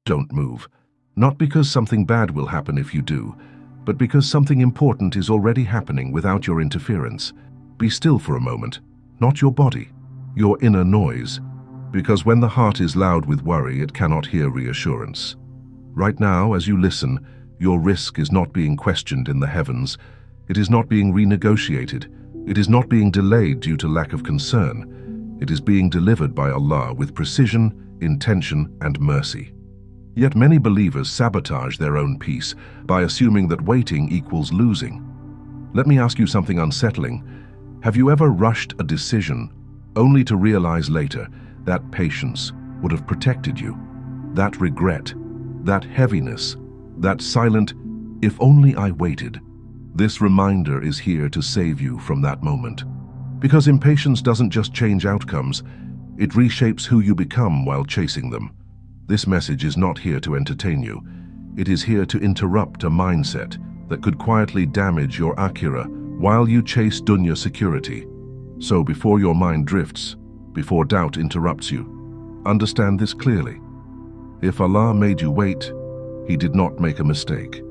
Don't move. Not because something bad will happen if you do, but because something important is already happening without your interference. Be still for a moment, not your body, your inner noise, because when the heart is loud with worry, it cannot hear reassurance. Right now, as you listen, your risk is not being questioned in the heavens. It is not being renegotiated. It is not being delayed due to lack of concern. It is being delivered by Allah with precision, intention, and mercy. Yet many believers sabotage their own peace by assuming that waiting equals losing. Let me ask you something unsettling. Have you ever rushed a decision only to realize later that patience would have protected you? That regret, that heaviness, that silent, "if only I waited." This reminder is here to save you from that moment. Because impatience doesn't just change outcomes, it reshapes who you become while chasing them. This message is not here to entertain you. It is here to interrupt a mindset that could quietly damage your akhirah while you chase dunya security. So before your mind drifts, before doubt interrupts you, understand this clearly. If Allah made you wait, He did not make a mistake.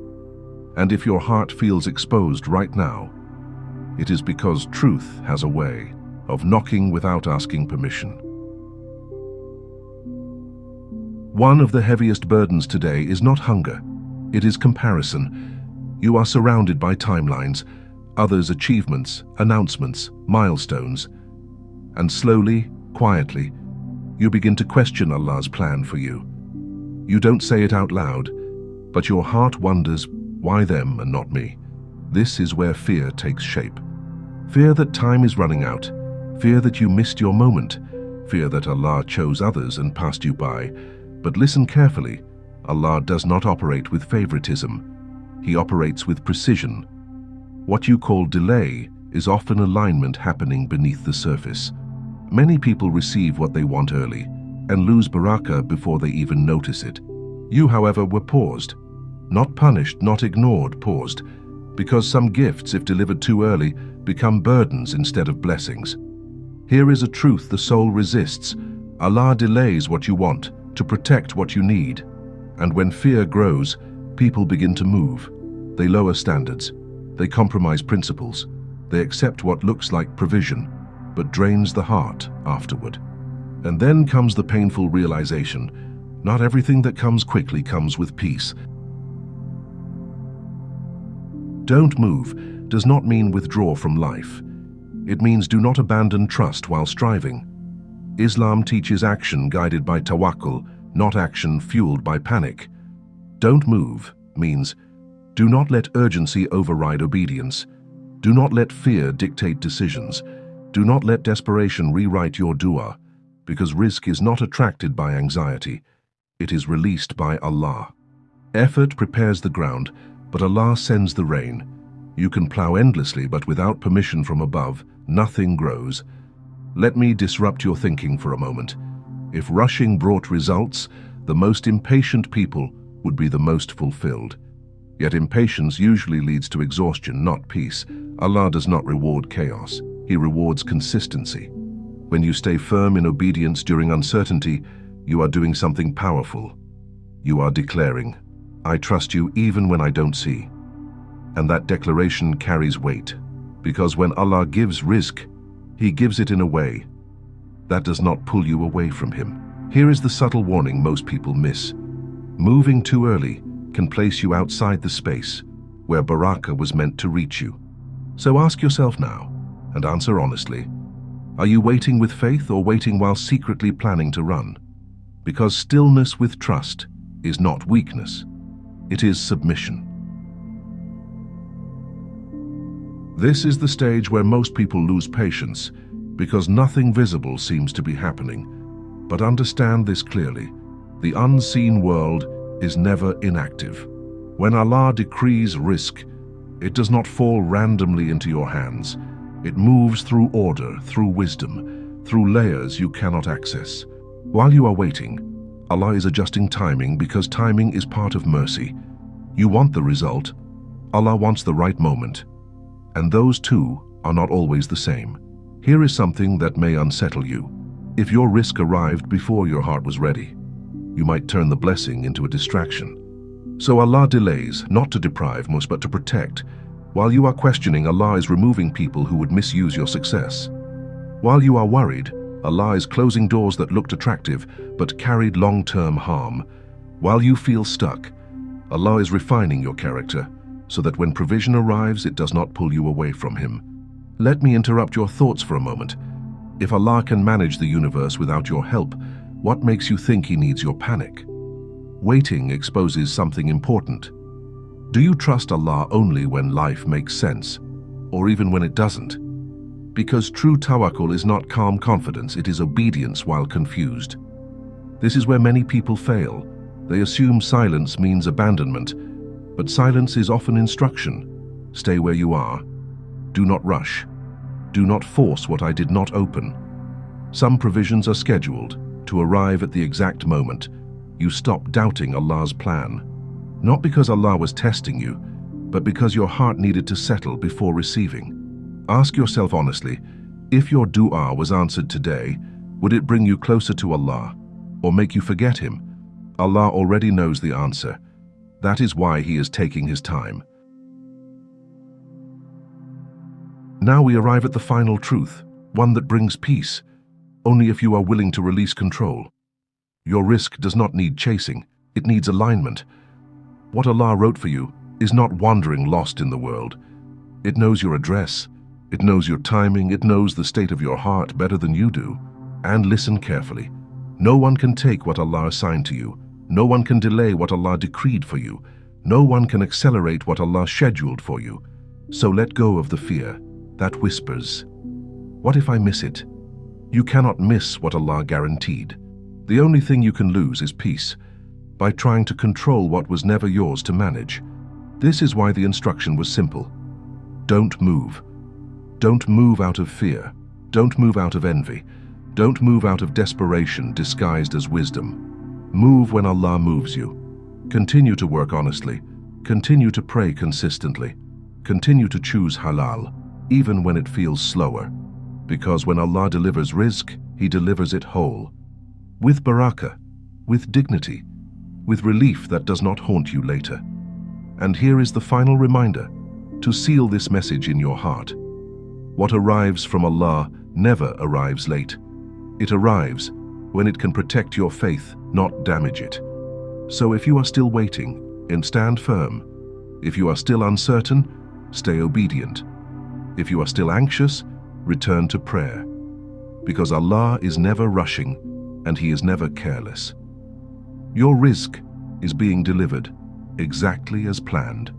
And if your heart feels exposed right now, it is because truth has a way of knocking without asking permission. One of the heaviest burdens today is not hunger, it is comparison. You are surrounded by timelines, others' achievements, announcements, milestones. And slowly, quietly, you begin to question Allah's plan for you. You don't say it out loud, but your heart wonders, why them and not me? This is where fear takes shape. Fear that time is running out, fear that you missed your moment, fear that Allah chose others and passed you by. But listen carefully, Allah does not operate with favoritism. He operates with precision. What you call delay is often alignment happening beneath the surface. Many people receive what they want early and lose barakah before they even notice it. You, however, were paused. Not punished, not ignored, paused. Because some gifts, if delivered too early, become burdens instead of blessings. Here is a truth the soul resists. Allah delays what you want to protect what you need. And when fear grows, people begin to move. They lower standards. They compromise principles. They accept what looks like provision, but drains the heart afterward. And then comes the painful realization, not everything that comes quickly comes with peace. Don't move does not mean withdraw from life. It means do not abandon trust while striving. Islam teaches action guided by tawakkul, not action fueled by panic. Don't move means do not let urgency override obedience. Do not let fear dictate decisions. Do not let desperation rewrite your dua, because rizq is not attracted by anxiety. It is released by Allah. Effort prepares the ground, but Allah sends the rain. You can plow endlessly, but without permission from above, nothing grows. Let me disrupt your thinking for a moment. If rushing brought results, the most impatient people would be the most fulfilled. Yet impatience usually leads to exhaustion, not peace. Allah does not reward chaos. He rewards consistency. When you stay firm in obedience during uncertainty, you are doing something powerful. You are declaring, "I trust you even when I don't see." And that declaration carries weight, because when Allah gives rizq, He gives it in a way that does not pull you away from Him. Here is the subtle warning most people miss. Moving too early can place you outside the space where barakah was meant to reach you. So ask yourself now, and answer honestly, are you waiting with faith or waiting while secretly planning to run? Because stillness with trust is not weakness, it is submission. This is the stage where most people lose patience, because nothing visible seems to be happening. But understand this clearly, the unseen world is never inactive. When Allah decrees rizq, it does not fall randomly into your hands. It moves through order, through wisdom, through layers you cannot access. While you are waiting, Allah is adjusting timing, because timing is part of mercy. You want the result, Allah wants the right moment. And those two are not always the same. Here is something that may unsettle you. If your rizq arrived before your heart was ready, you might turn the blessing into a distraction. So Allah delays, not to deprive most but to protect. While you are questioning, Allah is removing people who would misuse your success. While you are worried, Allah is closing doors that looked attractive but carried long-term harm. While you feel stuck, Allah is refining your character so that when provision arrives, it does not pull you away from Him. Let me interrupt your thoughts for a moment. If Allah can manage the universe without your help, what makes you think He needs your panic? Waiting exposes something important. Do you trust Allah only when life makes sense, or even when it doesn't? Because true tawakkul is not calm confidence, it is obedience while confused. This is where many people fail. They assume silence means abandonment, but silence is often instruction. Stay where you are. Do not rush. Do not force what I did not open. Some provisions are scheduled to arrive at the exact moment. You stop doubting Allah's plan. Not because Allah was testing you, but because your heart needed to settle before receiving. Ask yourself honestly, if your dua was answered today, would it bring you closer to Allah or make you forget Him? Allah already knows the answer. That is why He is taking His time. Now we arrive at the final truth, one that brings peace, only if you are willing to release control. Your risk does not need chasing, it needs alignment. What Allah wrote for you is not wandering lost in the world. It knows your address, it knows your timing, it knows the state of your heart better than you do. And listen carefully. No one can take what Allah assigned to you. No one can delay what Allah decreed for you. No one can accelerate what Allah scheduled for you. So let go of the fear that whispers, "What if I miss it?" You cannot miss what Allah guaranteed. The only thing you can lose is peace, by trying to control what was never yours to manage. This is why the instruction was simple. Don't move. Don't move out of fear. Don't move out of envy. Don't move out of desperation disguised as wisdom. Move when Allah moves you. Continue to work honestly. Continue to pray consistently. Continue to choose halal, even when it feels slower. Because when Allah delivers rizq, He delivers it whole. With barakah, with dignity, with relief that does not haunt you later. And here is the final reminder, to seal this message in your heart. What arrives from Allah never arrives late. It arrives when it can protect your faith, not damage it. So if you are still waiting, then stand firm. If you are still uncertain, stay obedient. If you are still anxious, return to prayer. Because Allah is never rushing and He is never careless. Your rizq is being delivered exactly as planned.